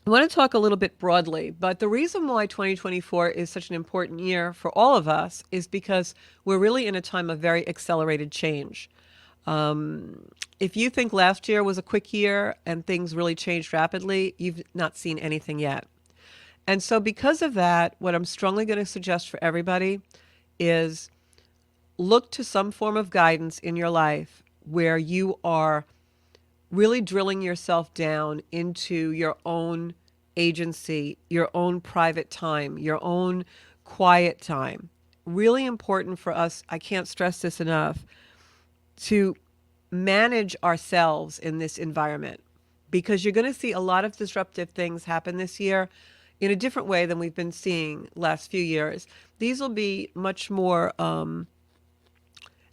I want to talk a little bit broadly, but the reason why 2024 is such an important year for all of us is because we're really in a time of very accelerated change. If you think last year was a quick year and things really changed rapidly, you've not seen anything yet. And so, because of that, what I'm strongly going to suggest for everybody is look to some form of guidance in your life where you are really drilling yourself down into your own agency, your own private time, your own quiet time. Really important for us, I can't stress this enough, to manage ourselves in this environment because you're going to see a lot of disruptive things happen this year in a different way than we've been seeing last few years. These will be much more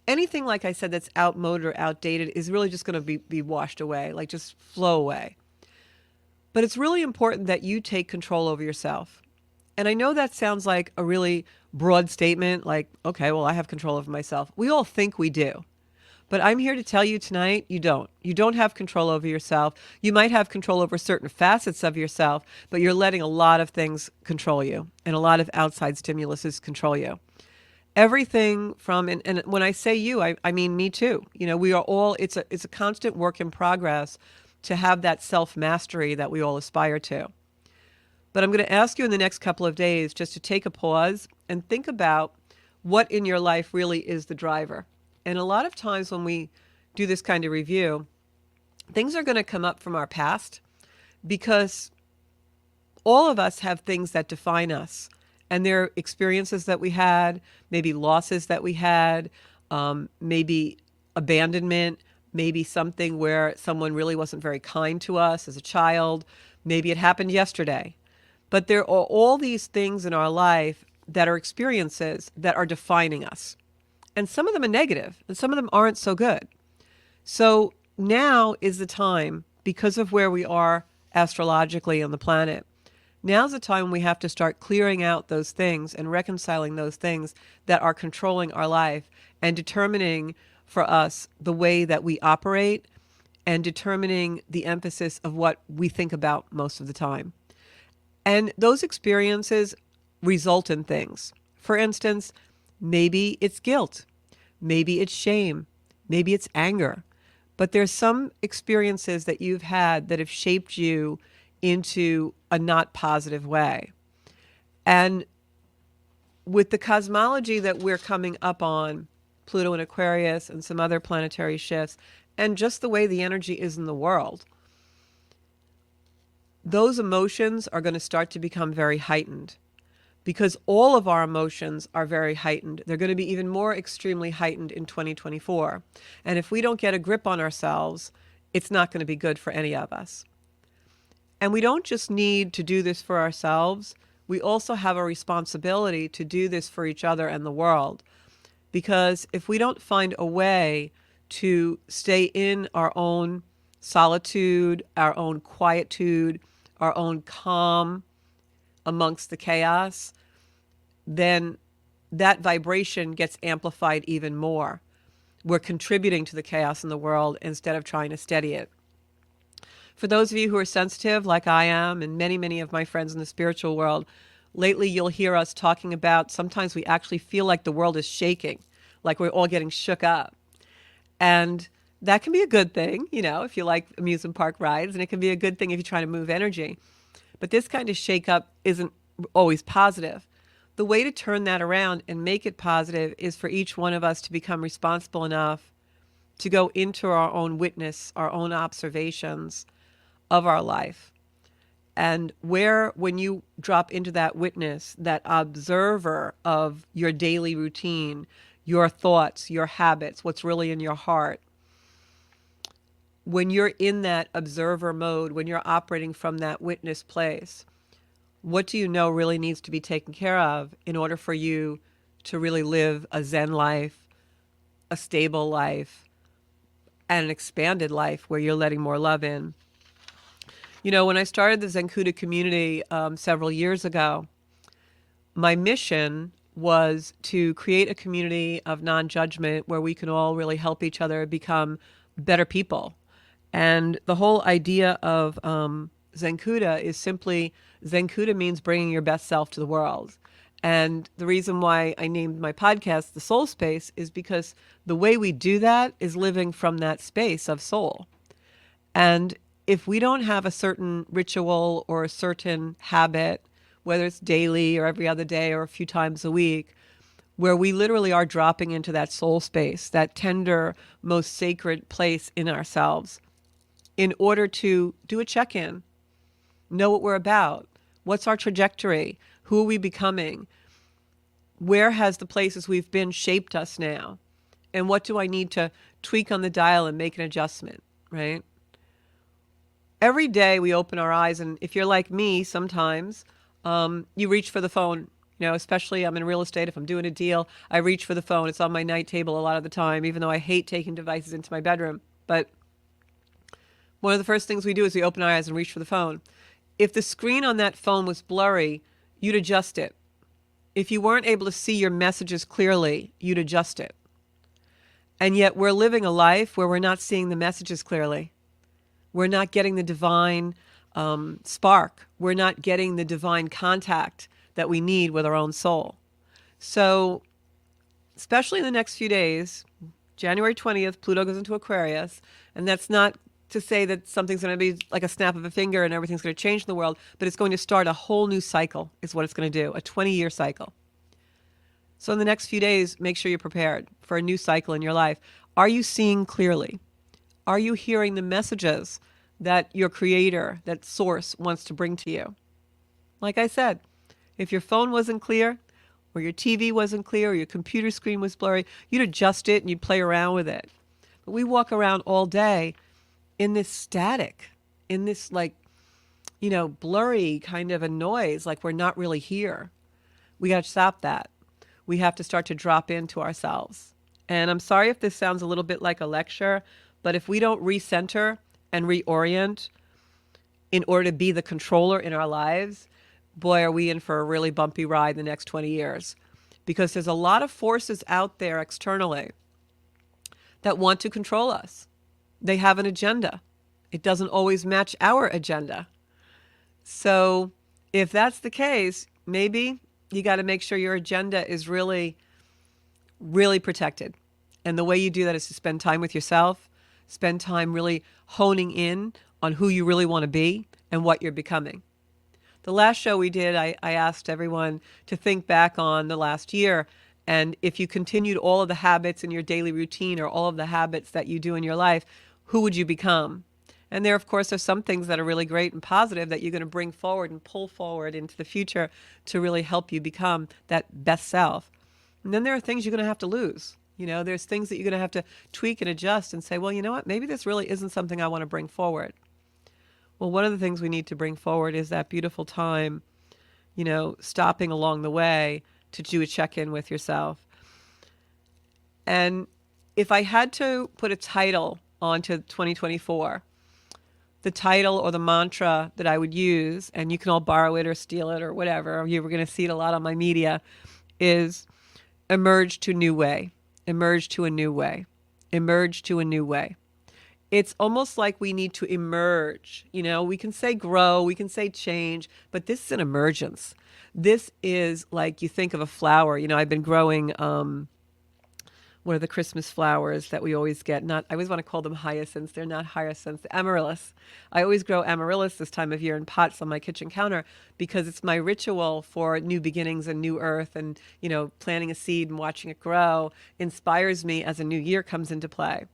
anything, like I said, that's outmoded or outdated is really just going to be washed away, like just flow away. But it's really important that you take control over yourself. And I know that sounds like a really broad statement, like, okay, well, I have control over myself. We all think we do. But I'm here to tell you tonight, you don't. You don't have control over yourself. You might have control over certain facets of yourself, but you're letting a lot of things control you, and a lot of outside stimuluses control you. Everything from, and when I say you, I mean me too. You know, we are all, it's a constant work in progress to have that self-mastery that we all aspire to. But I'm going to ask you in the next couple of days just to take a pause and think about what in your life really is the driver. And a lot of times when we do this kind of review, things are going to come up from our past because all of us have things that define us. And they're experiences that we had, maybe losses that we had, maybe abandonment, maybe something where someone really wasn't very kind to us as a child. Maybe it happened yesterday. But there are all these things in our life that are experiences that are defining us. And some of them are negative, and some of them aren't so good. So now is the time, because of where we are astrologically on the planet, now's the time we have to start clearing out those things and reconciling those things that are controlling our life and determining for us the way that we operate and determining the emphasis of what we think about most of the time. And those experiences result in things. For instance, maybe it's guilt, maybe it's shame, maybe it's anger. But there's some experiences that you've had that have shaped you into a not positive way. And with the cosmology that we're coming up on, Pluto and Aquarius and some other planetary shifts, and just the way the energy is in the world, those emotions are going to start to become very heightened because all of our emotions are very heightened. They're going to be even more extremely heightened in 2024. And if we don't get a grip on ourselves, it's not going to be good for any of us. And we don't just need to do this for ourselves. We also have a responsibility to do this for each other and the world. Because if we don't find a way to stay in our own solitude, our own quietude, our own calm amongst the chaos, then that vibration gets amplified even more. We're contributing to the chaos in the world instead of trying to steady it. For those of you who are sensitive, like I am, and many, many of my friends in the spiritual world, lately you'll hear us talking about sometimes we actually feel like the world is shaking, like we're all getting shook up. And that can be a good thing, you know, if you like amusement park rides, and it can be a good thing if you're trying to move energy. But this kind of shake up isn't always positive. The way to turn that around and make it positive is for each one of us to become responsible enough to go into our own witness, our own observations of our life. And where, when you drop into that witness, that observer of your daily routine, your thoughts, your habits, what's really in your heart, when you're in that observer mode, when you're operating from that witness place, what do you know really needs to be taken care of in order for you to really live a Zen life, a stable life, and an expanded life where you're letting more love in? You know, when I started the Zencuda community several years ago, my mission was to create a community of non-judgment where we can all really help each other become better people. And the whole idea of Zencuda is simply, Zencuda means bringing your best self to the world. And the reason why I named my podcast The Soul Space is because the way we do that is living from that space of soul. And if we don't have a certain ritual or a certain habit, whether it's daily or every other day or a few times a week, where we literally are dropping into that soul space, that tender, most sacred place in ourselves, in order to do a check-in, know what we're about, what's our trajectory, who are we becoming, where has the places we've been shaped us now, and what do I need to tweak on the dial and make an adjustment, right? Every day we open our eyes, and if you're like me, sometimes you reach for the phone. Especially I'm in real estate. If I'm doing a deal, I reach for the phone. It's on my night table a lot of the time, even though I hate taking devices into my bedroom. But one of the first things we do is we open our eyes and reach for the phone. If the screen on that phone was blurry, you'd adjust it. If you weren't able to see your messages clearly, you'd adjust it. And yet we're living a life where we're not seeing the messages clearly. We're not getting the divine spark. We're not getting the divine contact that we need with our own soul. So, especially in the next few days, January 20th, Pluto goes into Aquarius, and that's not to say that something's going to be like a snap of a finger and everything's going to change in the world, but it's going to start a whole new cycle is what it's going to do, a 20-year cycle. So in the next few days, make sure you're prepared for a new cycle in your life. Are you seeing clearly? Are you hearing the messages that your creator, that source, wants to bring to you? Like I said, if your phone wasn't clear, or your TV wasn't clear, or your computer screen was blurry, you'd adjust it and you'd play around with it. But we walk around all day in this static, in this blurry kind of a noise, like we're not really here. We got to stop that. We have to start to drop into ourselves. And I'm sorry if this sounds a little bit like a lecture, but if we don't recenter and reorient in order to be the controller in our lives, boy, are we in for a really bumpy ride the next 20 years. Because there's a lot of forces out there externally that want to control us. They have an agenda. It doesn't always match our agenda. So if that's the case, maybe you got to make sure your agenda is really, really protected. And the way you do that is to spend time with yourself, spend time really honing in on who you really want to be and what you're becoming. The last show we did, I asked everyone to think back on the last year, and if you continued all of the habits in your daily routine or all of the habits that you do in your life, who would you become? And there, of course, are some things that are really great and positive that you're going to bring forward and pull forward into the future to really help you become that best self. And then there are things you're going to have to lose. There's things that you're going to have to tweak and adjust and say, well, you know what? Maybe this really isn't something I want to bring forward. Well, one of the things we need to bring forward is that beautiful time, stopping along the way to do a check-in with yourself. And if I had to put a title onto 2024, the title or the mantra that I would use, and you can all borrow it or steal it or whatever, you were going to see it a lot on my media, is emerge to a new way, emerge to a new way, emerge to a new way. It's almost like we need to emerge. We can say grow, we can say change, but this is an emergence. This is like you think of a flower. I've been growing one of the Christmas flowers that we always get. I always want to call them hyacinths. They're not hyacinths, amaryllis. I always grow amaryllis this time of year in pots on my kitchen counter because it's my ritual for new beginnings and new earth, and planting a seed and watching it grow inspires me as a new year comes into play.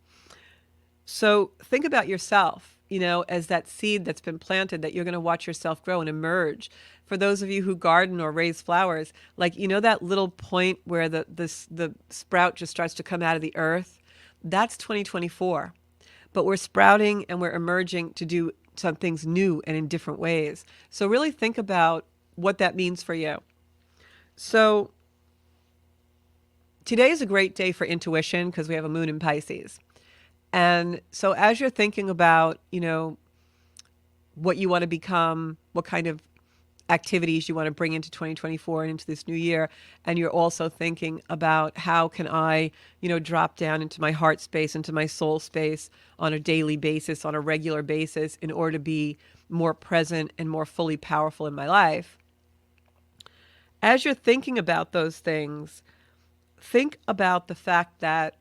So think about yourself, as that seed that's been planted that you're going to watch yourself grow and emerge. For those of you who garden or raise flowers, that little point where the sprout just starts to come out of the earth, that's 2024. But we're sprouting and we're emerging to do some things new and in different ways. So really think about what that means for you. So today is a great day for intuition because we have a moon in Pisces. And so as you're thinking about, what you want to become, what kind of activities you want to bring into 2024 and into this new year, and you're also thinking about how can I, drop down into my heart space, into my soul space on a daily basis, on a regular basis in order to be, more present and more fully powerful in my life. As you're thinking about those things, think about the fact that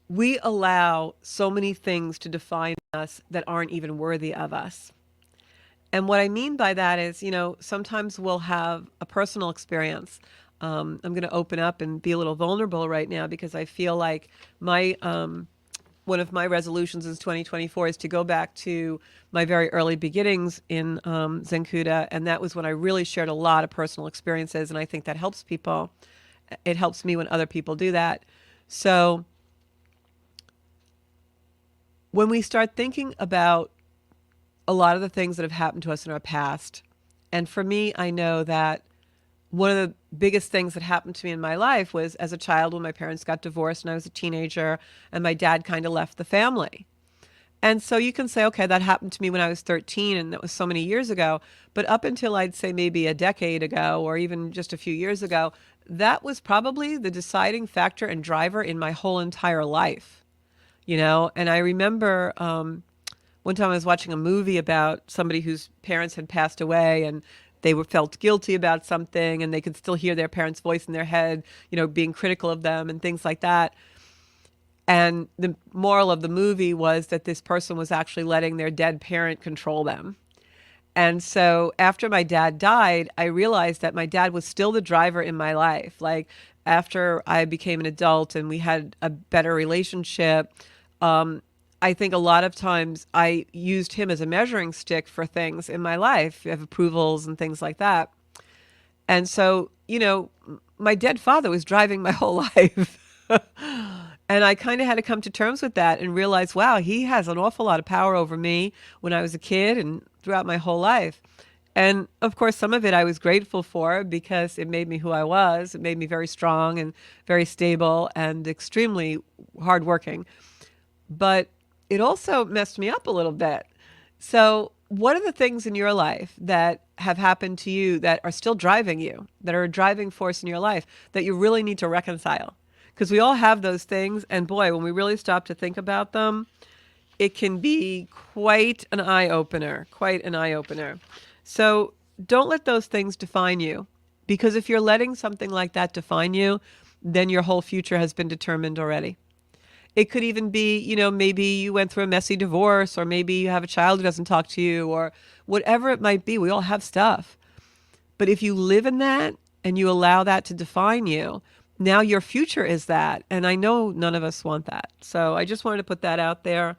we allow so many things to define us that aren't even worthy of us. And what I mean by that is, sometimes we'll have a personal experience. I'm going to open up and be a little vulnerable right now because I feel like my one of my resolutions in 2024 is to go back to my very early beginnings in Zencuda, and that was when I really shared a lot of personal experiences, and I think that helps people. It helps me when other people do that. So when we start thinking about a lot of the things that have happened to us in our past, and for me, I know that one of the biggest things that happened to me in my life was as a child when my parents got divorced and I was a teenager and my dad kind of left the family. And so you can say, okay, that happened to me when I was 13 and that was so many years ago. But up until I'd say maybe a decade ago or even just a few years ago, that was probably the deciding factor and driver in my whole entire life. And I remember one time I was watching a movie about somebody whose parents had passed away and they were felt guilty about something and they could still hear their parents' voice in their head, being critical of them and things like that. And the moral of the movie was that this person was actually letting their dead parent control them. And so after my dad died, I realized that my dad was still the driver in my life. Like after I became an adult and we had a better relationship, I think a lot of times I used him as a measuring stick for things in my life, of approvals and things like that. And so, my dead father was driving my whole life. And I kind of had to come to terms with that and realize, wow, he has an awful lot of power over me when I was a kid and throughout my whole life. And of course, some of it I was grateful for because it made me who I was. It made me very strong and very stable and extremely hardworking. But it also messed me up a little bit. So what are the things in your life that have happened to you that are still driving you, that are a driving force in your life that you really need to reconcile? Because we all have those things. And boy, when we really stop to think about them, it can be quite an eye-opener, quite an eye-opener. So don't let those things define you. Because if you're letting something like that define you, then your whole future has been determined already. It could even be, maybe you went through a messy divorce, or maybe you have a child who doesn't talk to you, or whatever it might be. We all have stuff. But if you live in that and you allow that to define you, now your future is that. And I know none of us want that. So I just wanted to put that out there.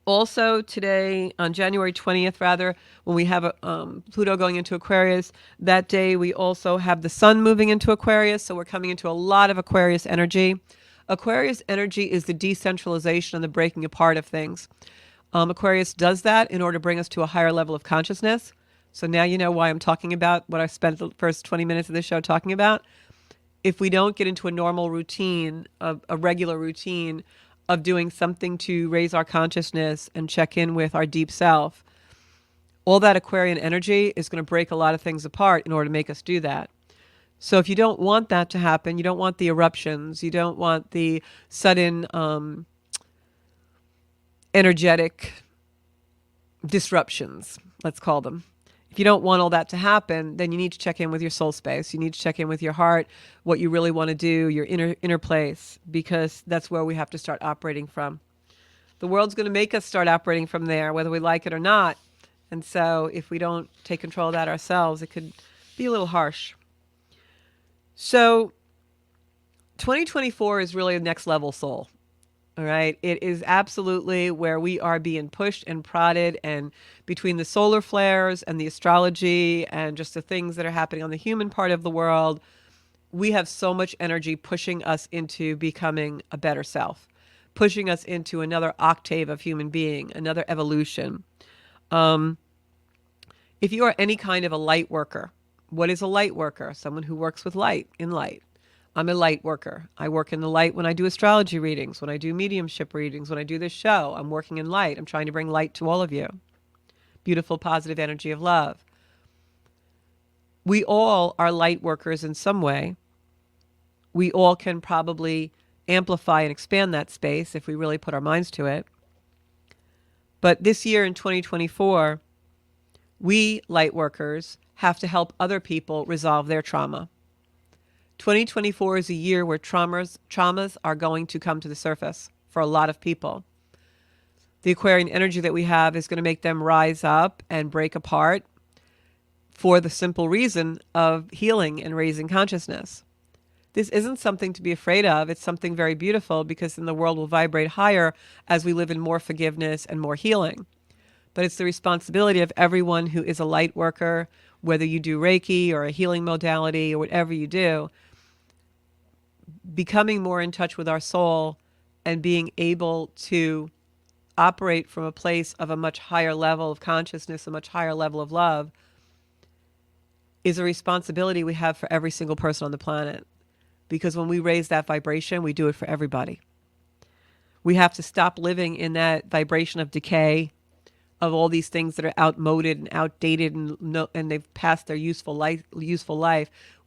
Also today, on January 20th, when we have Pluto going into Aquarius, that day we also have the sun moving into Aquarius. So we're coming into a lot of Aquarius energy. Aquarius energy is the decentralization and the breaking apart of things. Aquarius does that in order to bring us to a higher level of consciousness. So now you know why I'm talking about what I spent the first 20 minutes of this show talking about. If we don't get into a normal routine, a regular routine of doing something to raise our consciousness and check in with our deep self, all that Aquarian energy is going to break a lot of things apart in order to make us do that. So if you don't want that to happen, you don't want the eruptions, you don't want the sudden energetic disruptions, let's call them. If you don't want all that to happen, then you need to check in with your soul space. You need to check in with your heart, what you really want to do, your inner place, because that's where we have to start operating from. The world's going to make us start operating from there, whether we like it or not. And so if we don't take control of that ourselves, it could be a little harsh. So 2024 is really a next level soul. All right. It is absolutely where we are being pushed and prodded, and between the solar flares and the astrology and just the things that are happening on the human part of the world, we have so much energy pushing us into becoming a better self, pushing us into another octave of human being, another evolution. If you are any kind of a light worker, what is a light worker? Someone who works with light, in light. I'm a light worker. I work in the light when I do astrology readings, when I do mediumship readings, when I do this show. I'm working in light. I'm trying to bring light to all of you. Beautiful, positive energy of love. We all are light workers in some way. We all can probably amplify and expand that space if we really put our minds to it. But this year in 2024, we light workers have to help other people resolve their trauma. 2024 is a year where traumas are going to come to the surface for a lot of people. The Aquarian energy that we have is going to make them rise up and break apart for the simple reason of healing and raising consciousness. This isn't something to be afraid of. It's something very beautiful, because then the world will vibrate higher as we live in more forgiveness and more healing. But it's the responsibility of everyone who is a light worker, whether you do Reiki or a healing modality or whatever you do, becoming more in touch with our soul and being able to operate from a place of a much higher level of consciousness, a much higher level of love, is a responsibility we have for every single person on the planet. Because when we raise that vibration, we do it for everybody. We have to stop living in that vibration of decay, of all these things that are outmoded and outdated, and they've passed their useful life.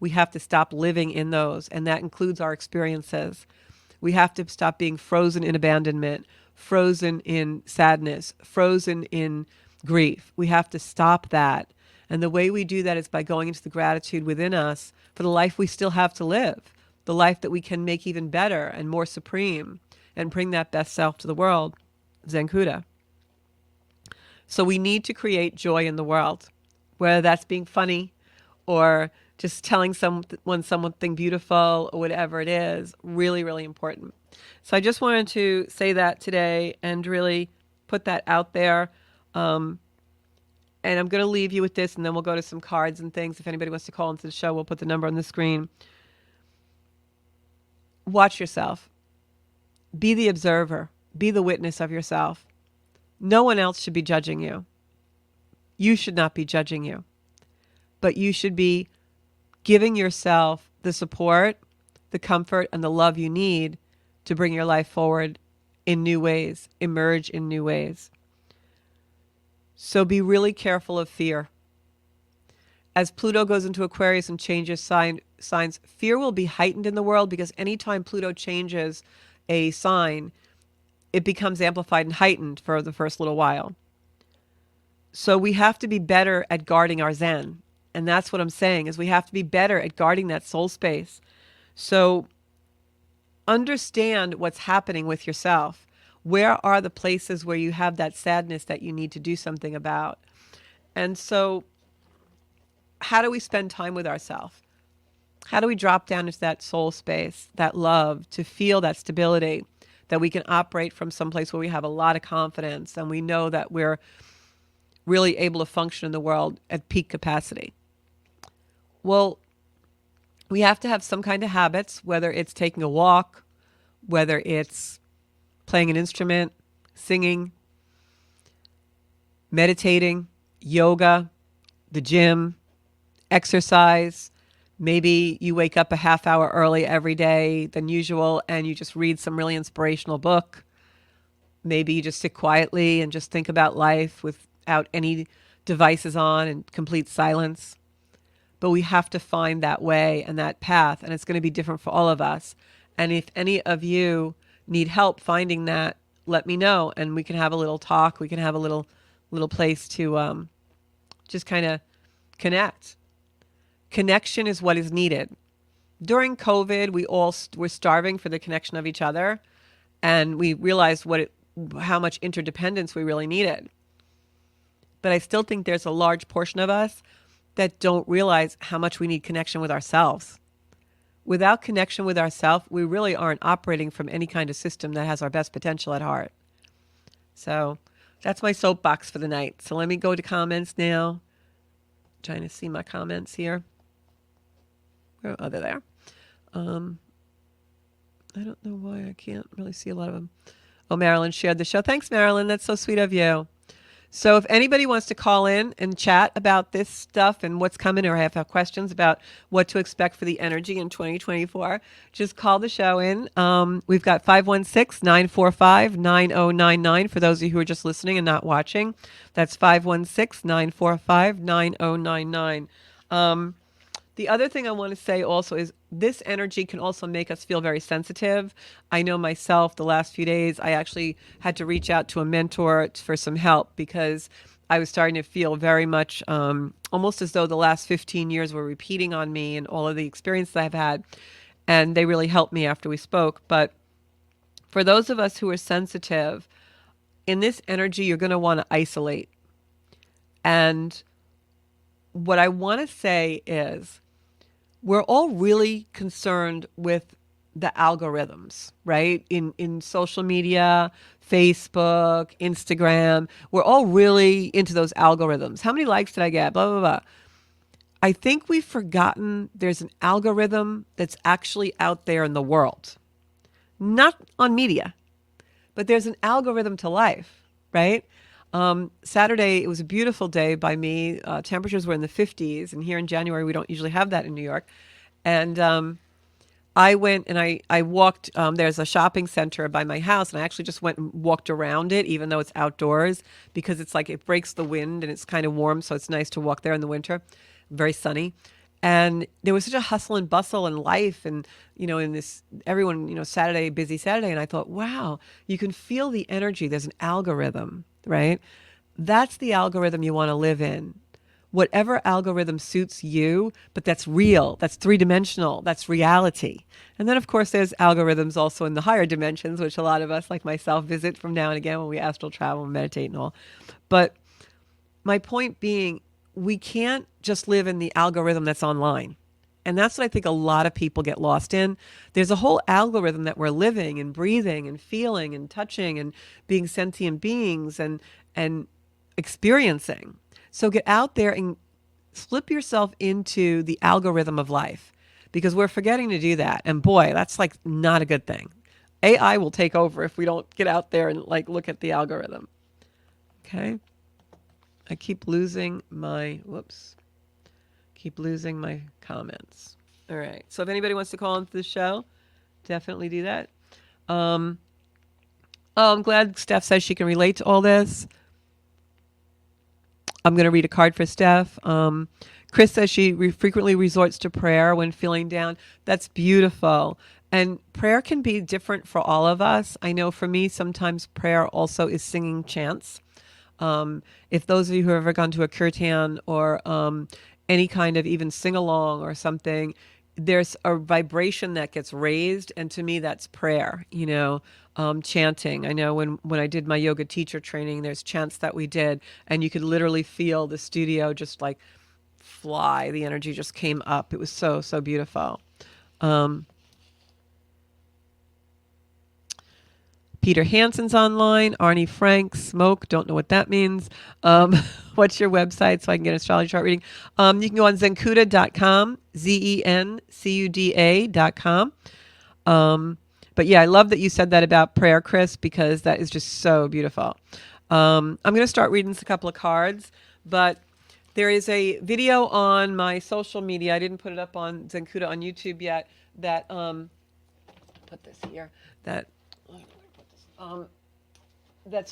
We have to stop living in those, and that includes our experiences. We have to stop being frozen in abandonment, frozen in sadness, frozen in grief. We have to stop that. And the way we do that is by going into the gratitude within us for the life we still have to live, the life that we can make even better and more supreme and bring that best self to the world, Zencuda. So we need to create joy in the world, whether that's being funny or just telling someone something beautiful or whatever it is, really, really important. So I just wanted to say that today and really put that out there. And I'm going to leave you with this, and then we'll go to some cards and things. If anybody wants to call into the show, we'll put the number on the screen. Watch yourself. Be the observer. Be the witness of yourself. No one else should be judging you. You should not be judging you. But you should be giving yourself the support, the comfort, and the love you need to bring your life forward in new ways, emerge in new ways. So be really careful of fear. As Pluto goes into Aquarius and changes signs, fear will be heightened in the world, because anytime Pluto changes a sign, it becomes amplified and heightened for the first little while. So we have to be better at guarding our Zen. And that's what I'm saying, is we have to be better at guarding that soul space. So understand what's happening with yourself. Where are the places where you have that sadness that you need to do something about? And so how do we spend time with ourselves? How do we drop down into that soul space, that love, to feel that stability, that we can operate from someplace where we have a lot of confidence and we know that we're really able to function in the world at peak capacity? Well, we have to have some kind of habits, whether it's taking a walk, whether it's playing an instrument, singing, meditating, yoga, the gym, exercise. Maybe you wake up a half hour early every day than usual and you just read some really inspirational book. Maybe you just sit quietly and just think about life without any devices on and complete silence. But we have to find that way and that path, and it's going to be different for all of us. And if any of you need help finding that, let me know, and we can have a little talk. We can have a little place to just kind of connect. Connection is what is needed. During COVID, we all were starving for the connection of each other, and we realized how much interdependence we really needed. But I still think there's a large portion of us that don't realize how much we need connection with ourselves. Without connection with ourselves, we really aren't operating from any kind of system that has our best potential at heart. So that's my soapbox for the night. So let me go to comments now. Trying to see my comments here. Oh, they're there. I don't know why I can't really see a lot of them. Oh, Marilyn shared the show. Thanks, Marilyn. That's so sweet of you. So if anybody wants to call in and chat about this stuff and what's coming, or have questions about what to expect for the energy in 2024, just call the show in. We've got 516-945-9099 for those of you who are just listening and not watching. That's 516-945-9099. The other thing I want to say also is this energy can also make us feel very sensitive. I know myself, the last few days, I actually had to reach out to a mentor for some help because I was starting to feel very much almost as though the last 15 years were repeating on me and all of the experience that I've had. And they really helped me after we spoke. But for those of us who are sensitive, in this energy, you're going to want to isolate. And what I want to say is we're all really concerned with the algorithms, right? In social media, Facebook, Instagram, we're all really into those algorithms. How many likes did I get? Blah, blah, blah. I think we've forgotten there's an algorithm that's actually out there in the world, not on media, but there's an algorithm to life, right? Saturday, it was a beautiful day by me. Temperatures were in the 50s, and here in January, we don't usually have that in New York. And I went and I walked. There's a shopping center by my house, and I actually just went and walked around it, even though it's outdoors, because it's like it breaks the wind and it's kind of warm, so it's nice to walk there in the winter. Very sunny. And there was such a hustle and bustle and life and, in this, everyone, Saturday, busy Saturday. And I thought, wow, you can feel the energy. There's an algorithm, right? That's the algorithm you want to live in. Whatever algorithm suits you, but that's real, that's three-dimensional, that's reality. And then, of course, there's algorithms also in the higher dimensions, which a lot of us, like myself, visit from now and again when we astral travel and meditate and all. But my point being, we can't just live in the algorithm that's online. And that's what I think a lot of people get lost in. There's a whole algorithm that we're living and breathing and feeling and touching and being sentient beings and experiencing. So get out there and slip yourself into the algorithm of life, because we're forgetting to do that. And boy, that's like not a good thing. AI will take over if we don't get out there and like look at the algorithm. Okay. I keep losing my comments. All right. So if anybody wants to call into the show, definitely do that. I'm glad Steph says she can relate to all this. I'm going to read a card for Steph. Chris says she frequently resorts to prayer when feeling down. That's beautiful. And prayer can be different for all of us. I know for me, sometimes prayer also is singing chants. If those of you who have ever gone to a kirtan or any kind of even sing-along or something, there's a vibration that gets raised. And to me, that's prayer, chanting. I know when I did my yoga teacher training, there's chants that we did, and you could literally feel the studio just like fly. The energy just came up. It was so, so beautiful. Peter Hansen's online. Arnie Frank, smoke. Don't know what that means. What's your website so I can get an astrology chart reading? You can go on Zencuda.com, Zencuda.com. But yeah, I love that you said that about prayer, Chris, because that is just so beautiful. I'm going to start reading a couple of cards, but there is a video on my social media. I didn't put it up on Zencuda on YouTube yet. That put this here. That's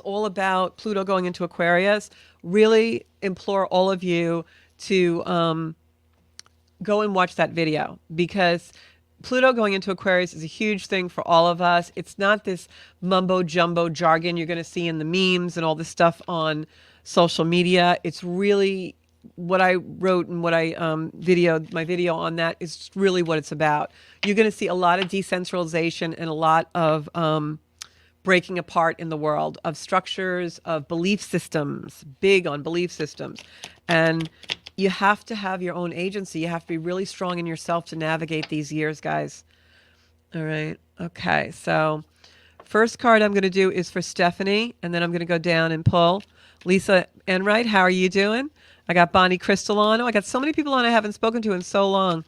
all about Pluto going into Aquarius. Really implore all of you to go and watch that video, because Pluto going into Aquarius is a huge thing for all of us. It's not this mumbo jumbo jargon you're going to see in the memes and all this stuff on social media. It's really what I wrote and what I my video on that is really what it's about. You're going to see a lot of decentralization and a lot of breaking apart in the world of structures, of belief systems, big on belief systems. And you have to have your own agency. You have to be really strong in yourself to navigate these years, guys. All right. Okay. So first card I'm going to do is for Stephanie, and then I'm going to go down and pull. Lisa Enright, how are you doing? I got Bonnie Crystal on. Oh, I got so many people on I haven't spoken to in so long.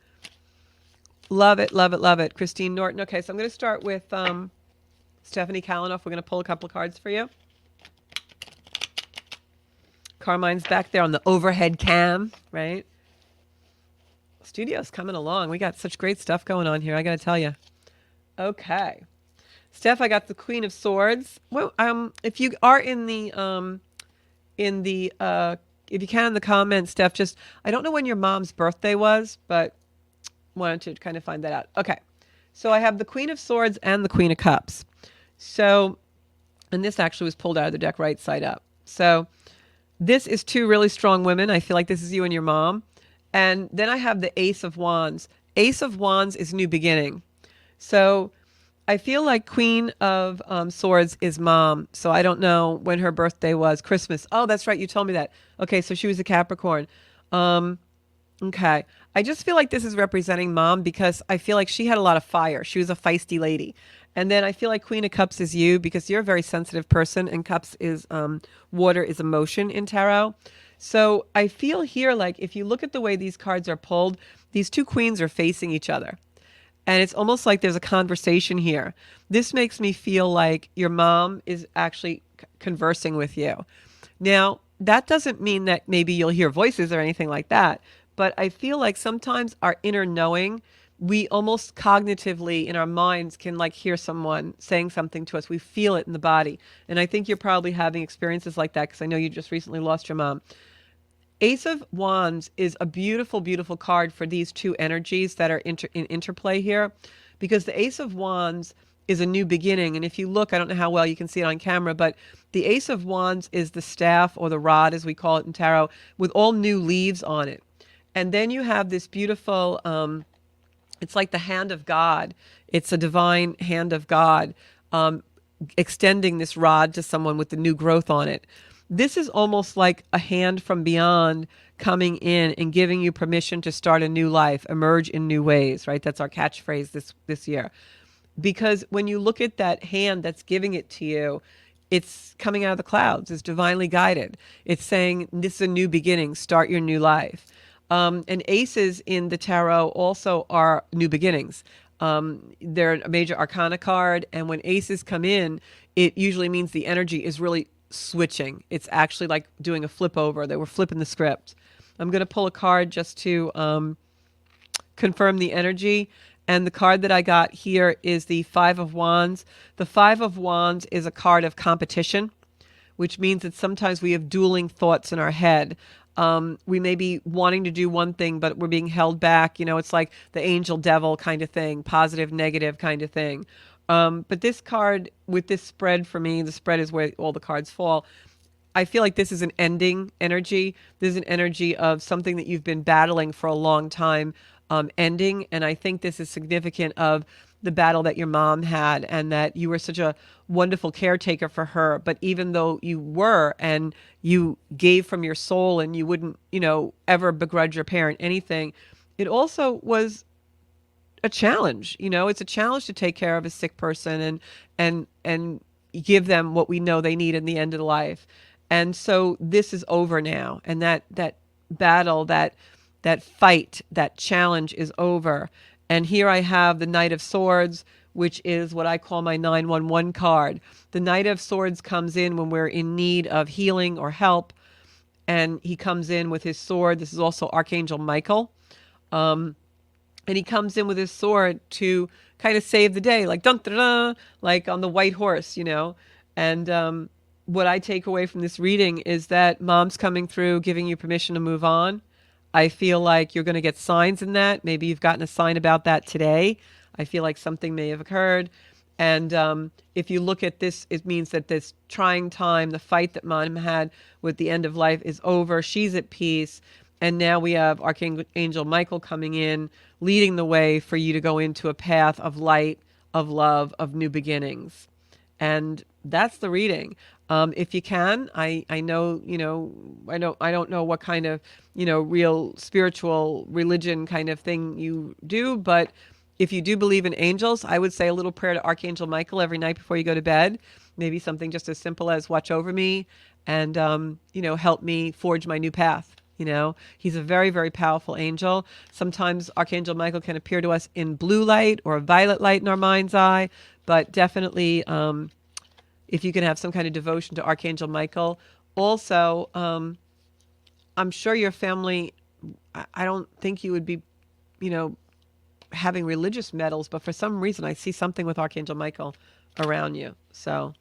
Love it, love it, love it. Christine Norton. Okay, so I'm going to start with Stephanie Kalanoff. We're going to pull a couple of cards for you. Carmine's back there on the overhead cam, right? Studio's coming along. We got such great stuff going on here, I got to tell you. Okay. Steph, I got the Queen of Swords. Well, if you are in the if you can in the comments, Steph, just, I don't know when your mom's birthday was, but wanted to kind of find that out. Okay. So I have the Queen of Swords and the Queen of Cups. So, and this actually was pulled out of the deck right side up. So this is two really strong women. I feel like this is you and your mom. And then I have the Ace of Wands. Ace of Wands is new beginning. So I feel like Queen of Swords is mom. So I don't know when her birthday was. Christmas. Oh, that's right. You told me that. Okay, so she was a Capricorn. Okay. I just feel like this is representing mom because I feel like she had a lot of fire. She was a feisty lady. And then I feel like Queen of Cups is you because you're a very sensitive person, and Cups is water is emotion in tarot. So I feel here like if you look at the way these cards are pulled, these two queens are facing each other. And it's almost like there's a conversation here. This makes me feel like your mom is actually conversing with you. Now, that doesn't mean that maybe you'll hear voices or anything like that, but I feel like sometimes our inner knowing, we almost cognitively in our minds can like hear someone saying something to us. We feel it in the body. And I think you're probably having experiences like that because I know you just recently lost your mom. Ace of Wands is a beautiful, beautiful card for these two energies that are in interplay here, because the Ace of Wands is a new beginning. And if you look, I don't know how well you can see it on camera, but the Ace of Wands is the staff or the rod, as we call it in tarot, with all new leaves on it. And then you have this beautiful, it's like the hand of God. It's a divine hand of God extending this rod to someone with the new growth on it. This is almost like a hand from beyond coming in and giving you permission to start a new life, emerge in new ways, right? That's our catchphrase this year. Because when you look at that hand that's giving it to you, it's coming out of the clouds. It's divinely guided. It's saying, this is a new beginning. Start your new life. And aces in the tarot also are new beginnings. They're a major arcana card. And when aces come in, it usually means the energy is really switching. It's actually like doing a flip over. They were flipping the script. I'm going to pull a card just to confirm the energy. And the card that I got here is the Five of Wands. The Five of Wands is a card of competition, which means that sometimes we have dueling thoughts in our head. We may be wanting to do one thing, but we're being held back. You know, it's like the angel devil kind of thing, positive, negative kind of thing. But this card with this spread for me, the spread is where all the cards fall. I feel like this is an ending energy. This is an energy of something that you've been battling for a long time ending. And I think this is significant of the battle that your mom had and that you were such a wonderful caretaker for her. But even though you were and you gave from your soul and you wouldn't, you know, ever begrudge your parent anything, it also was a challenge. You know, it's a challenge to take care of a sick person and give them what we know they need in the end of life. And so this is over now. And that battle, that fight, that challenge is over. And here I have the Knight of Swords, which is what I call my 911 card. The Knight of Swords comes in when we're in need of healing or help. And he comes in with his sword. This is also Archangel Michael. And he comes in with his sword to kind of save the day, like dun, dun, dun, like on the white horse, you know. And what I take away from this reading is that mom's coming through, giving you permission to move on. I feel like you're going to get signs in that. Maybe you've gotten a sign about that today. I feel like something may have occurred. And if you look at this, it means that this trying time, the fight that mom had with the end of life is over. She's at peace. And now we have Archangel Michael coming in, leading the way for you to go into a path of light, of love, of new beginnings. And that's the reading. If you can, I know, you know, I don't know what kind of, you know, real spiritual religion kind of thing you do, but if you do believe in angels, I would say a little prayer to Archangel Michael every night before you go to bed. Maybe something just as simple as watch over me and, you know, help me forge my new path. You know, he's a very, very powerful angel. Sometimes Archangel Michael can appear to us in blue light or violet light in our mind's eye, but definitely if you can have some kind of devotion to Archangel Michael. Also, I'm sure your family, I don't think you would be, you know, having religious medals, but for some reason I see something with Archangel Michael around you. So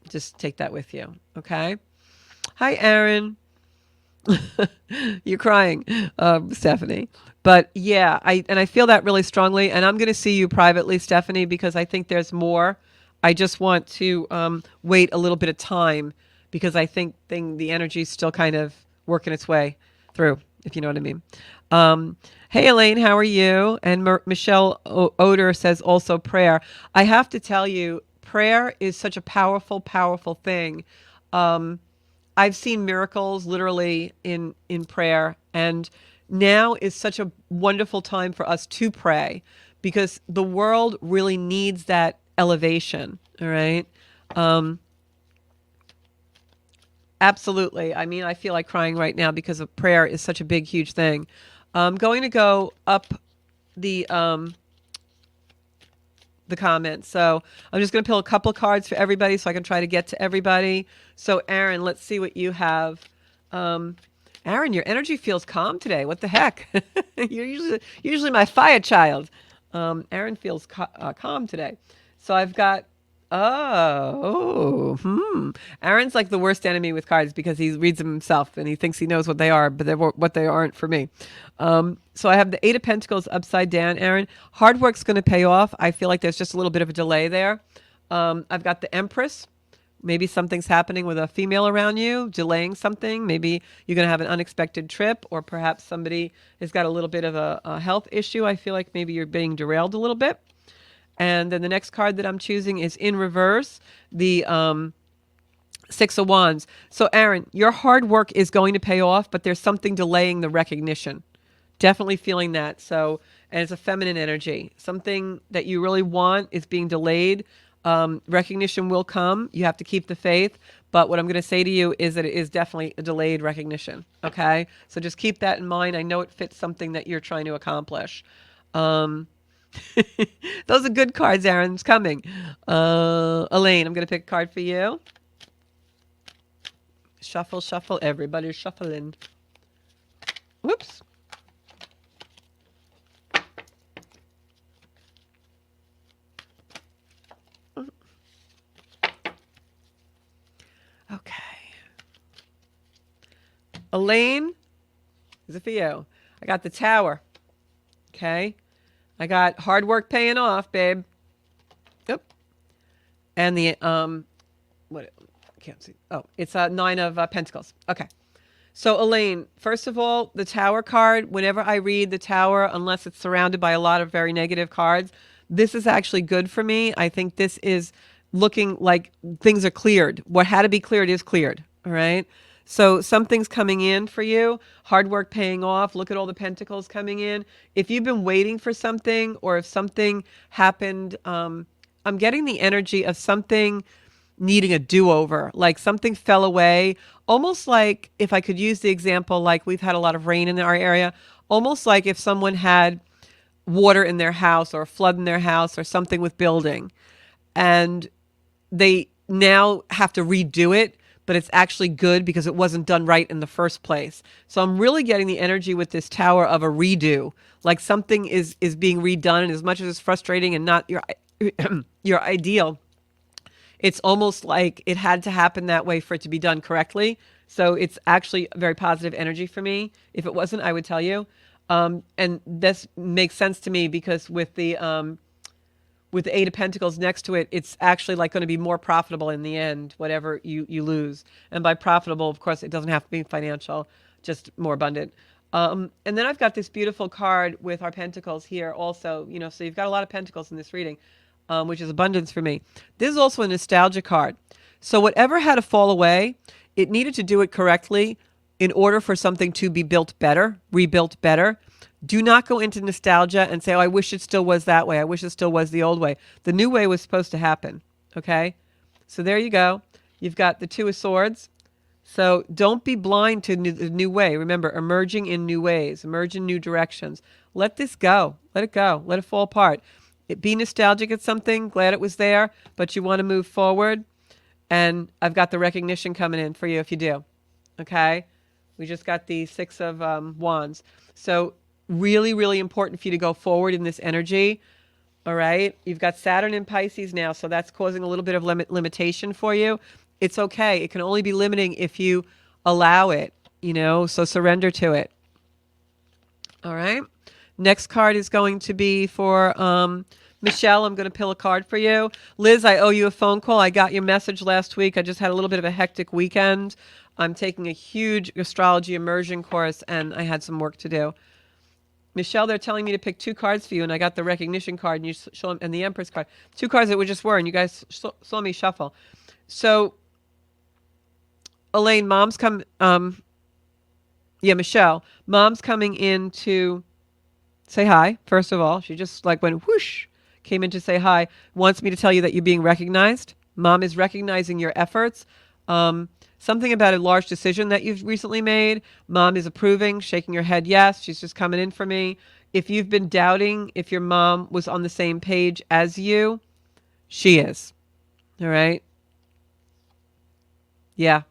just take that with you. Okay. Hi, Aaron. You're crying, Stephanie. But yeah, I feel that really strongly, and I'm going to see you privately, Stephanie, because I think there's more. I just want to wait a little bit of time because I think the energy is still kind of working its way through, if you know what I mean. Hey, Elaine, how are you? And Michelle Oder says also prayer. I have to tell you, prayer is such a powerful, powerful thing. Um, I've seen miracles literally in prayer, and now is such a wonderful time for us to pray because the world really needs that elevation. All right. Um, Absolutely. I mean, I feel like crying right now because of prayer is such a big, huge thing. I'm going to go up the um, the comments. So I'm just going to pull a couple of cards for everybody so I can try to get to everybody. So Aaron, let's see what you have. Um, Aaron, your energy feels calm today. What the heck? You're usually my fire child. Aaron feels calm today. So I've got Aaron's like the worst enemy with cards because he reads them himself and he thinks he knows what they are, but they're what they aren't for me. So I have the Eight of Pentacles upside down, Aaron. Hard work's going to pay off. I feel like there's just a little bit of a delay there. I've got the Empress. Maybe something's happening with a female around you, delaying something. Maybe you're going to have an unexpected trip, or perhaps somebody has got a little bit of a health issue. I feel like maybe you're being derailed a little bit. And then the next card that I'm choosing is in reverse, the Six of Wands. So Aaron, your hard work is going to pay off, but there's something delaying the recognition. Definitely feeling that. So, and it's a feminine energy. Something that you really want is being delayed. Recognition will come. You have to keep the faith. But what I'm going to say to you is that it is definitely a delayed recognition. Okay? So just keep that in mind. I know it fits something that you're trying to accomplish. Those are good cards, Aaron. It's coming. Elaine, I'm going to pick a card for you. Shuffle, shuffle. Everybody's shuffling. Whoops. Okay. Elaine, is it for you? I got the Tower. Okay. I got hard work paying off, babe. Yep. And the what? I can't see. Oh, it's a Nine of Pentacles. Okay. So Elaine, first of all, the Tower card. Whenever I read the Tower, unless it's surrounded by a lot of very negative cards, this is actually good for me. I think this is looking like things are cleared. What had to be cleared is cleared. All right. So something's coming in for you. Hard work paying off. Look at all the pentacles coming in. If you've been waiting for something, or if something happened, I'm getting the energy of something needing a do-over, like something fell away. Almost like, if I could use the example, like we've had a lot of rain in our area, almost like if someone had water in their house or a flood in their house or something with building, and they now have to redo it, but it's actually good because it wasn't done right in the first place. So I'm really getting the energy with this Tower of a redo, like something is being redone, and as much as it's frustrating and not your your ideal, it's almost like it had to happen that way for it to be done correctly. So it's actually very positive energy for me. If it wasn't, I would tell you. And this makes sense to me because with the Eight of Pentacles next to it, it's actually like going to be more profitable in the end, whatever you lose. And by profitable, of course, it doesn't have to be financial, just more abundant. And then I've got this beautiful card with our pentacles here also, so you've got a lot of pentacles in this reading, which is abundance for me. This is also a nostalgia card. So whatever had to fall away, it needed to do it correctly in order for something to be built better, rebuilt better. Do not go into nostalgia and say, oh, I wish it still was that way. I wish it still was the old way. The new way was supposed to happen. Okay? So there you go. You've got the Two of Swords. So don't be blind to the new way. Remember, emerging in new ways, emerge in new directions. Let this go. Let it go. Let it fall apart. Be nostalgic at something. Glad it was there, but you want to move forward. And I've got the recognition coming in for you if you do. Okay? We just got the Six of Wands. So really, really important for you to go forward in this energy. All right. You've got Saturn in Pisces now, so that's causing a little bit of limitation for you. It's okay. It can only be limiting if you allow it. so surrender to it. All right. Next card is going to be for Michelle. I'm going to pull a card for you. Liz, I owe you a phone call. I got your message last week. I just had a little bit of a hectic weekend. I'm taking a huge astrology immersion course, and I had some work to do. Michelle, they're telling me to pick 2 cards for you, and I got the recognition card and you show them, and the Empress card. 2 cards that just were, and you guys saw me shuffle. So, Elaine, Michelle, mom's coming in to say hi. First of all, she just like went whoosh, came in to say hi. Wants me to tell you that you're being recognized. Mom is recognizing your efforts. Something about a large decision that you've recently made. Mom is approving, shaking her head yes. She's just coming in for me. If you've been doubting if your mom was on the same page as you, she is. All right? Yeah.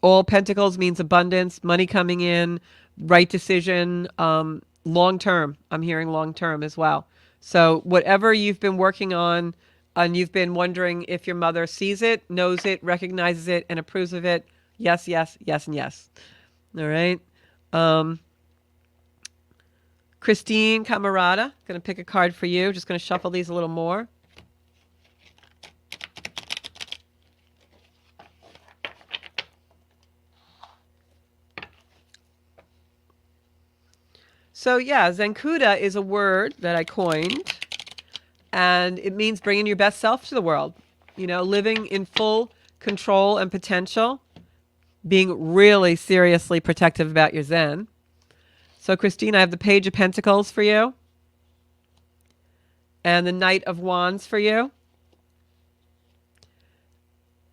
All Pentacles means abundance, money coming in, right decision, long term. I'm hearing long term as well. So whatever you've been working on, and you've been wondering if your mother sees it, knows it, recognizes it, and approves of it. Yes, yes, yes, and yes. All right. Christine Camarada, going to pick a card for you. Just going to shuffle these a little more. So yeah, Zencuda is a word that I coined. And it means bringing your best self to the world, living in full control and potential, being really seriously protective about your Zen. So, Christine, I have the Page of Pentacles for you and the Knight of Wands for you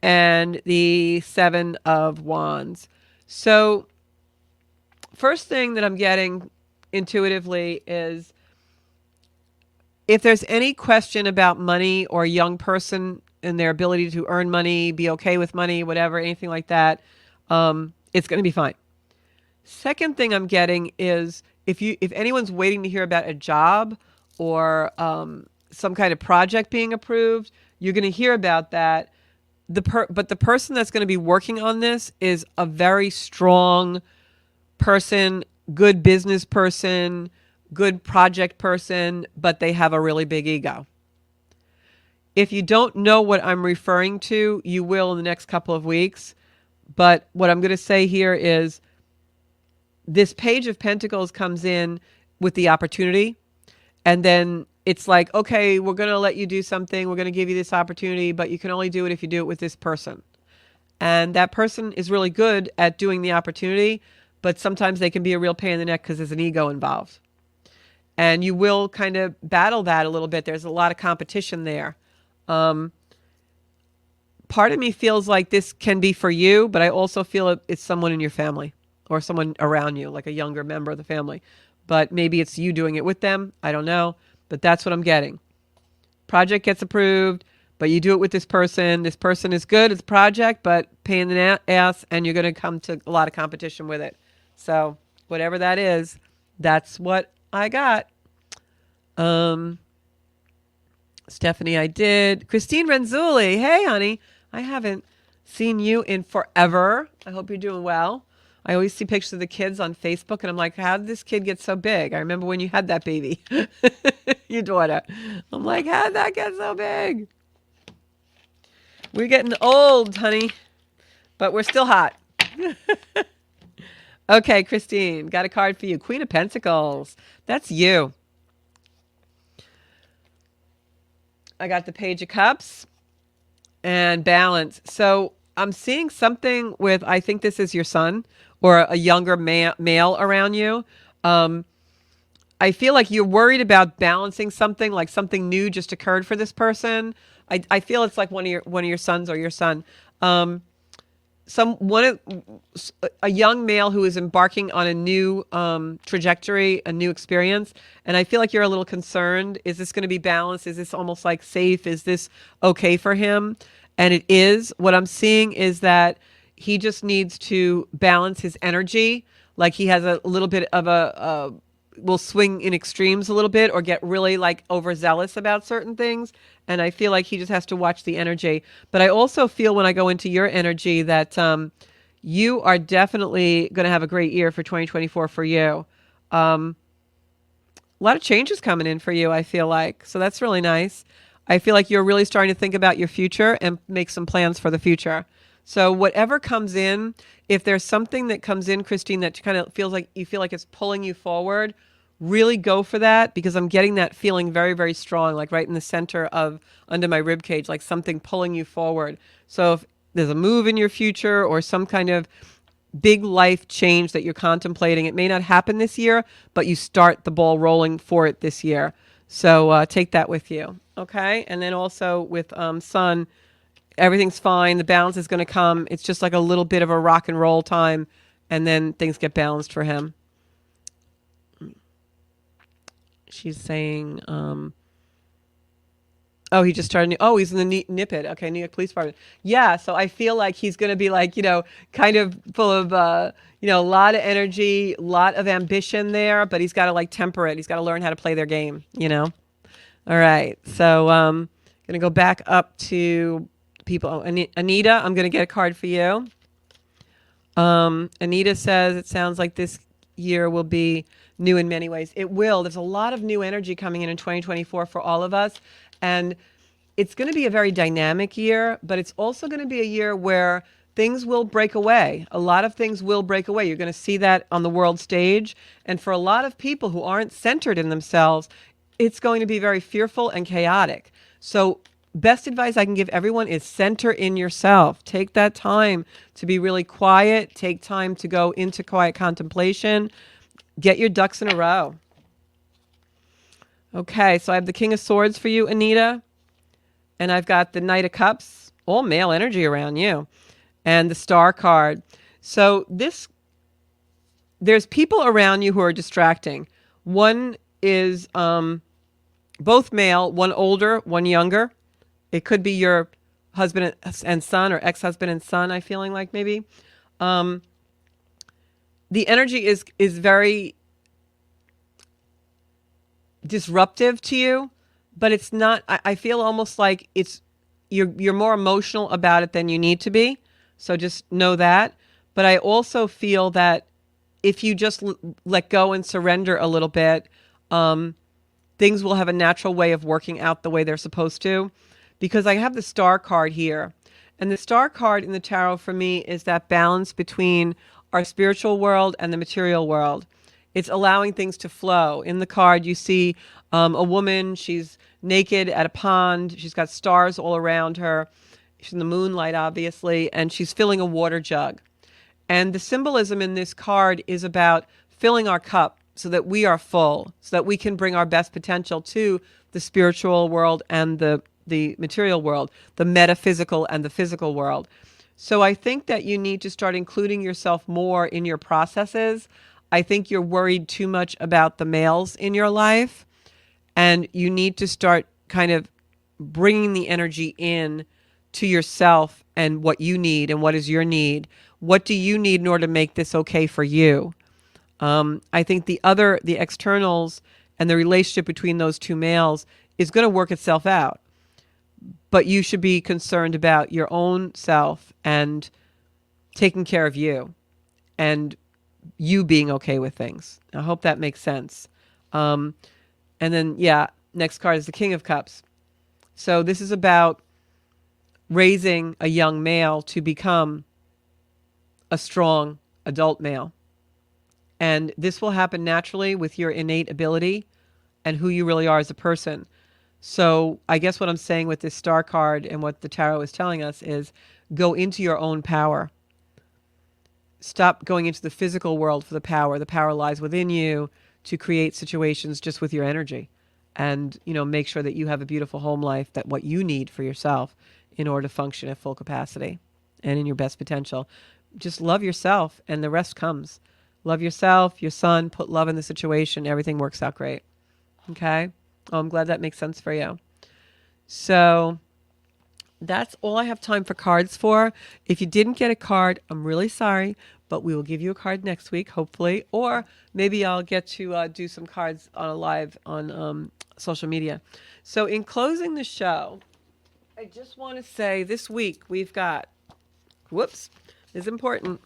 and the 7 of Wands. So, first thing that I'm getting intuitively is if there's any question about money or a young person and their ability to earn money, be okay with money, whatever, anything like that, it's going to be fine. Second thing I'm getting is if anyone's waiting to hear about a job or some kind of project being approved, you're going to hear about that. But the person that's going to be working on this is a very strong person, good business person, good project person, but they have a really big ego. If you don't know what I'm referring to, you will in the next couple of weeks. But what I'm going to say here is this Page of Pentacles comes in with the opportunity. And then it's like, okay, we're going to let you do something. We're going to give you this opportunity, but you can only do it if you do it with this person. And that person is really good at doing the opportunity, but sometimes they can be a real pain in the neck because there's an ego involved. And you will kind of battle that a little bit. There's a lot of competition there. Part of me feels like this can be for you, but I also feel it's someone in your family or someone around you, like a younger member of the family. But maybe it's you doing it with them. I don't know. But that's what I'm getting. Project gets approved, but you do it with this person. This person is good at the project, but pain in the ass, and you're going to come to a lot of competition with it. So whatever that is, that's what I got. Stephanie, I did. Christine Renzulli. Hey, honey. I haven't seen you in forever. I hope you're doing well. I always see pictures of the kids on Facebook, and I'm like, how did this kid get so big? I remember when you had that baby, your daughter. I'm like, how did that get so big? We're getting old, honey, but we're still hot. Okay, Christine, got a card for you. Queen of Pentacles. That's you. I got the Page of Cups and Balance. So I'm seeing something with, I think this is your son or a younger male around you. I feel like you're worried about balancing something, like something new just occurred for this person. I feel it's like one of your sons or your son. A young male who is embarking on a new trajectory, a new experience, and I feel like you're a little concerned. Is this going to be balanced? Is this almost like safe? Is this okay for him? And it is. What I'm seeing is that he just needs to balance his energy. Like he has a little bit of will swing in extremes a little bit or get really like overzealous about certain things. And I feel like he just has to watch the energy. But I also feel when I go into your energy that you are definitely going to have a great year for 2024 for you. A lot of changes coming in for you, I feel like. So that's really nice. I feel like you're really starting to think about your future and make some plans for the future. So whatever comes in, if there's something that comes in, Christine, that kind of feels like you feel like it's pulling you forward, really go for that, because I'm getting that feeling very, very strong, like right in the center of under my rib cage, like something pulling you forward. So if there's a move in your future or some kind of big life change that you're contemplating, it may not happen this year, but you start the ball rolling for it this year. So take that with you. Okay. And then also with Sun, everything's fine. The balance is going to come. It's just like a little bit of a rock and roll time, and then things get balanced for him. She's saying, oh, he just started. Oh, he's in the NIPID. Okay, New York Police Department. Yeah, so I feel like he's going to be like, kind of full of, a lot of energy, a lot of ambition there, but he's got to like temper it. He's got to learn how to play their game. All right, so going to go back up to people. Oh, Anita, I'm going to get a card for you. Anita says it sounds like this year will be new in many ways. It will. There's a lot of new energy coming in 2024 for all of us. And it's going to be a very dynamic year, but it's also going to be a year where things will break away. A lot of things will break away. You're going to see that on the world stage. And for a lot of people who aren't centered in themselves, it's going to be very fearful and chaotic. So best advice I can give everyone is center in yourself. Take that time to be really quiet. Take time to go into quiet contemplation. Get your ducks in a row. Okay, so I have the King of Swords for you, Anita. And I've got the Knight of Cups, all male energy around you. And the Star card. So there's people around you who are distracting. One is both male, one older, one younger. It could be your husband and son, or ex-husband and son, I'm feeling like maybe. The energy is very disruptive to you, but it's not. I feel almost like you're more emotional about it than you need to be. So just know that. But I also feel that if you just let go and surrender a little bit, things will have a natural way of working out the way they're supposed to. Because I have the Star card here. And the Star card in the tarot for me is that balance between our spiritual world and the material world. It's allowing things to flow. In the card, you see a woman. She's naked at a pond. She's got stars all around her. She's in the moonlight, obviously, and she's filling a water jug. And the symbolism in this card is about filling our cup so that we are full, so that we can bring our best potential to the spiritual world and the material world, the metaphysical and the physical world. So I think that you need to start including yourself more in your processes. I think you're worried too much about the males in your life, and you need to start kind of bringing the energy in to yourself and what you need and what is your need. What do you need in order to make this okay for you? I think the externals and the relationship between those two males is going to work itself out. But you should be concerned about your own self and taking care of you and you being okay with things. I hope that makes sense. And then, next card is the King of Cups. So this is about raising a young male to become a strong adult male. And this will happen naturally with your innate ability and who you really are as a person. So I guess what I'm saying with this Star card and what the tarot is telling us is go into your own power. Stop going into the physical world for the power. The power lies within you to create situations just with your energy. And, make sure that you have a beautiful home life, that what you need for yourself in order to function at full capacity and in your best potential. Just love yourself and the rest comes. Love yourself, your son, put love in the situation. Everything works out great. Okay? Oh, I'm glad that makes sense for you. So that's all I have time for cards for. If you didn't get a card, I'm really sorry, but we will give you a card next week, hopefully. Or maybe I'll get to do some cards on a live on social media. So in closing the show, I just want to say this week we've got, this is important.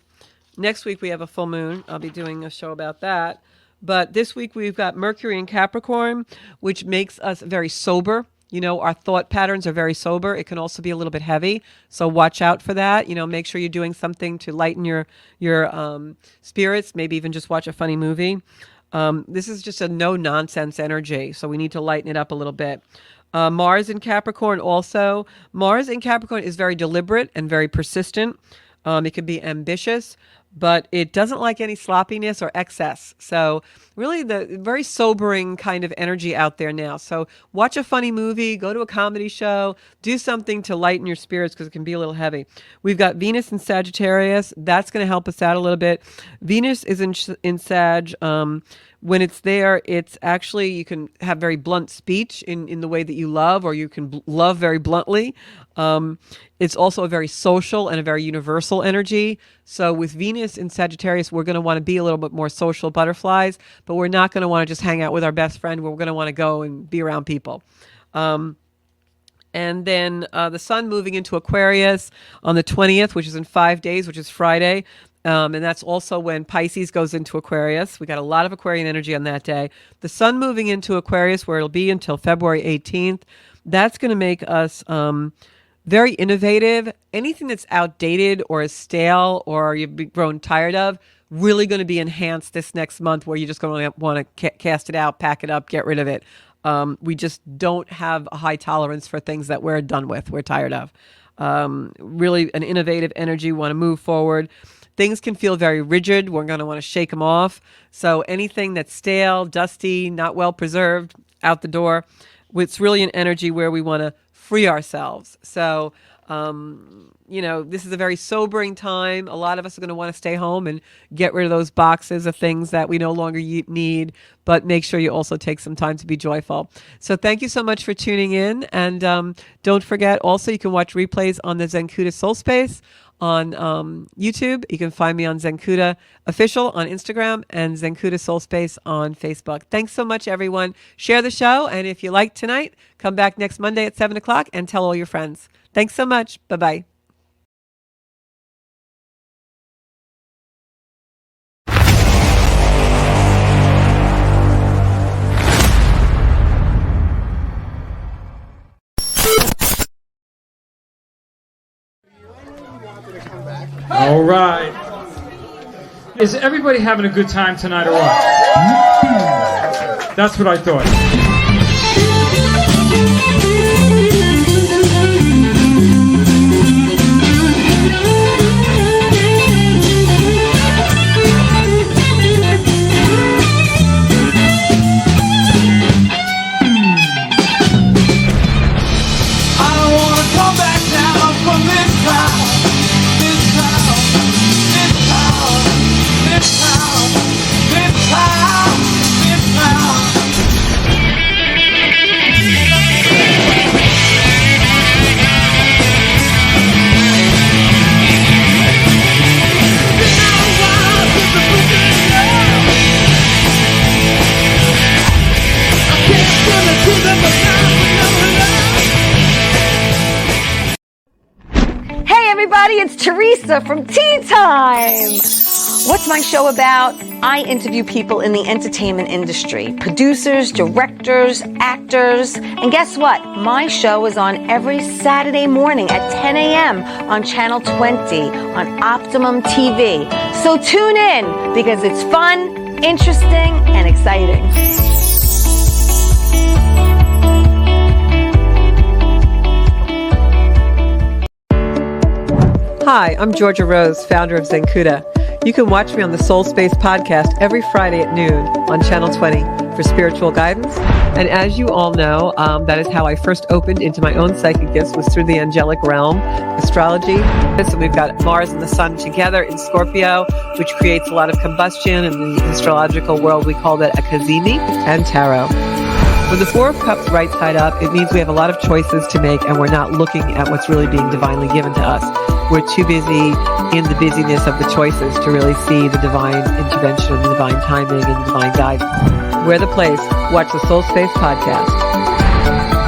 Next week we have a full moon. I'll be doing a show about that. But this week we've got Mercury in Capricorn, which makes us very sober. Our thought patterns are very sober. It can also be a little bit heavy, so watch out for that. Make sure you're doing something to lighten your spirits. Maybe even just watch a funny movie. This is just a no-nonsense energy, so we need to lighten it up a little bit. Mars in Capricorn also. Mars in Capricorn is very deliberate and very persistent. It can be ambitious, but it doesn't like any sloppiness or excess. So really the very sobering kind of energy out there now. So watch a funny movie, go to a comedy show, do something to lighten your spirits because it can be a little heavy. We've got Venus in Sagittarius. That's going to help us out a little bit. Venus is in Sag. When it's there, it's actually, you can have very blunt speech in the way that you love, or you can love very bluntly. It's also a very social and a very universal energy. So with Venus in Sagittarius, we're going to want to be a little bit more social butterflies, but we're not going to want to just hang out with our best friend. We're going to want to go and be around people. And then the sun moving into Aquarius on the 20th, which is in 5 days, which is Friday. And that's also when Pisces goes into Aquarius. We got a lot of Aquarian energy on that day. The sun moving into Aquarius, where it'll be until February 18th, that's going to make us very innovative. Anything that's outdated or is stale or you've grown tired of, really going to be enhanced this next month, where you're just going to want to cast it out, pack it up, get rid of it. We just don't have a high tolerance for things that we're done with, we're tired of. Really an innovative energy, we want to move forward. Things can feel very rigid. We're going to want to shake them off. So anything that's stale, dusty, not well preserved, out the door. It's really an energy where we want to free ourselves. So, this is a very sobering time. A lot of us are going to want to stay home and get rid of those boxes of things that we no longer need, but make sure you also take some time to be joyful. So thank you so much for tuning in. And don't forget, also, you can watch replays on the Zencuda Soul Space on YouTube. You can find me on Zencuda Official on Instagram and Zencuda Soul Space on Facebook. Thanks so much, everyone. Share the show. And if you liked tonight, come back next Monday at 7 o'clock and tell all your friends. Thanks so much. Bye-bye. All right. Is everybody having a good time tonight or what? That's what I thought. I don't want to come back down from this cloud. Everybody, it's Teresa from Tea Time. What's my show about? I interview people in the entertainment industry, producers, directors, actors, and guess what? My show is on every Saturday morning at 10 a.m. on Channel 20 on Optimum TV. So tune in because it's fun, interesting, and exciting. Hi, I'm Georgia Rose, founder of Zencuda. You can watch me on the Soul Space podcast every Friday at noon on Channel 20 for spiritual guidance. And as you all know, that is how I first opened into my own psychic gifts, was through the angelic realm, astrology. So we've got Mars and the Sun together in Scorpio, which creates a lot of combustion. In the astrological world, we call that a kazemi, and tarot. With the Four of Cups right side up, it means we have a lot of choices to make, and we're not looking at what's really being divinely given to us. We're too busy in the busyness of the choices to really see the divine intervention and the divine timing and the divine guidance. We're the place. Watch the Soul Space podcast.